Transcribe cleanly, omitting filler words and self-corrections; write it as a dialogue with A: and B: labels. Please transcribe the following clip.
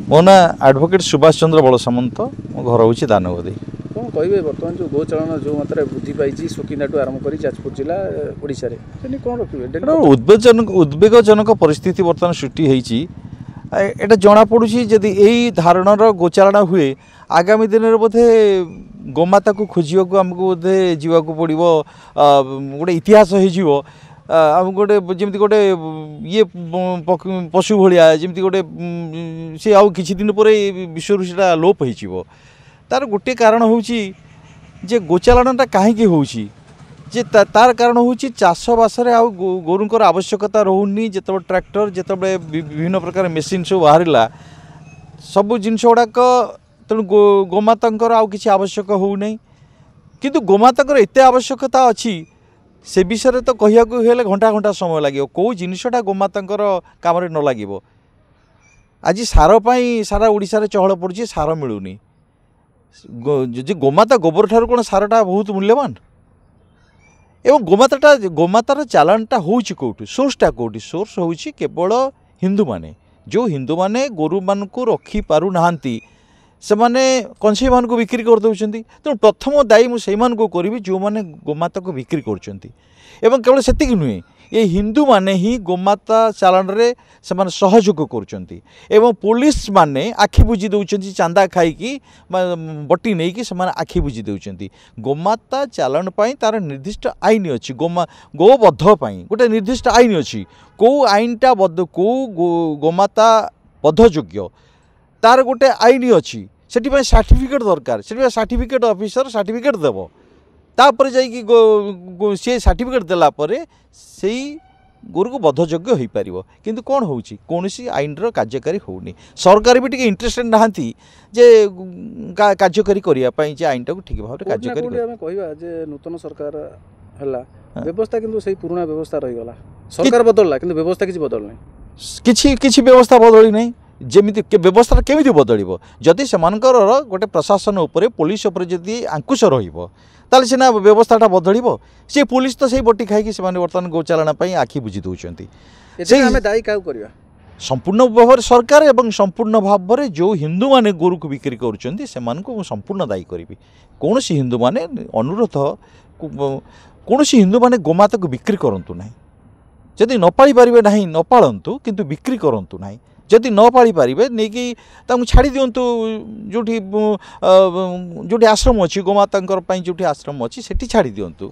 A: मो ना एडवोकेट सुभाष चंद्र बड़ सामंत मो घर हूँ दानगदी।
B: कौन कहे बर्तमान जो गोचालन जो मात्रा वृद्धि पाई सुकिंदाठू आरंभ कर जाजपुर जिला ओडिशा रे कौन रखिए
A: उद्वेगजनक परिस्थिति बर्तमान सृष्टि होती एटा जना पड़ुछि जदि यही धारणर गोचारण हुए आगामी दिन में बोधे गोमाता को खोजा को आमको बोधे जीवाक पड़ो गोटे इतिहास हो आम गोटे जमी गोटे ये पशु भाया जमी गोटे सी आउ किछि दिन पर विश्व से लोप हो तार गोटे कारण हूँ जे गोचालनटा कहीं होची जे तार कारण हूँ चाषबास गोरुंर आवश्यकता रोनी जिते ट्रैक्टर जिते विभिन्न प्रकार मेसीन सब बाहर सब जिनस गुड़ाक तेणु गोमाता आउ किसी आवश्यक होना किंतु गोमाता एत आवश्यकता अच्छी से विषय तो कहया घंटा घंटा समय लगे कौ जिनटा गोमाता काम न लगे आज सार सारा ओडिशा चहल पड़ी सार मिलूनी गोमाता गोबर ठार कौन सारटा बहुत मूल्यवान एवं गोमातार चालानटा होची कोठी सोर्सटा कोठी सोर्स होची केवल हिंदू माने जो हिंदू माने गोरु मान को रखी पारु नाहांती से माने कंसे मान को बिक्री कर दउछंती तो प्रथम दायी मु से मान को करबी जो माने गोमाता को बिक्री करछंती एवं केवल सेतिक नुहे ये हिंदू माने ही गोमाता चालान रे से माने सहयोग करछंती एवं पुलिस माने आखि बुझी दउछंती चांदा खाई की बटी नहीं कि से माने आखि बुझी दउछंती गोमाता चालान पाई तार निर्दिष्ट आईन अछि गोवध पाई गोटे निर्दिष्ट आईन अछि को आईनटा बद्ध को गोमाता बद्धयोग्य तार गोटे आईन अच्छी से सर्टिफिकेट दरकार से सर्टिफिकेट ऑफिसर सर्टिफिकेट देव तापर जाइए सी सर्टिफिकेट देलापर से गोरु को बद्धयोग्य हो पार किंतु कौन हो कौन आईन कार्यकारी होनी सरकार भी टी इंटरेस्टेड नहांती जे कार्यकारी करने आईन टाक ठीक भाव कार्यकारी
B: कह नूतन सरकार है व्यवस्था किंतु सही पुराना व्यवस्था रहीगला सरकार बदलला किंतु व्यवस्था किसी बदल नहीं
A: किसी व्यवस्था बदली नहीं जमी व्यवस्था केमी बदल जदि से गोटे प्रशासन उपर पुलिस उपर जदि अंकुश रही सीना व्यवस्थाटा बदल सी पुलिस तो सही बटी खाई बर्तमान गोचालाना आखि बुझी दौरान
B: दायी क्या करवा
A: संपूर्ण भाव सरकार एवं संपूर्ण भाव में जो हिंदू माने गोरु को बिक्री कर संपूर्ण दायी करी कौन हिंदू माने अनुरोध कौन हिंदू माने गोमाता को बिक्री करूँ ना जदि न पाई पारे ना न पालतु किंतु बिक्री करूँ ना जदि न पाली पारे नहीं कि छाड़ी दिंतु जो आश्रम अच्छी गोमाता जो आश्रम अच्छी से छाड़ी दिंतु।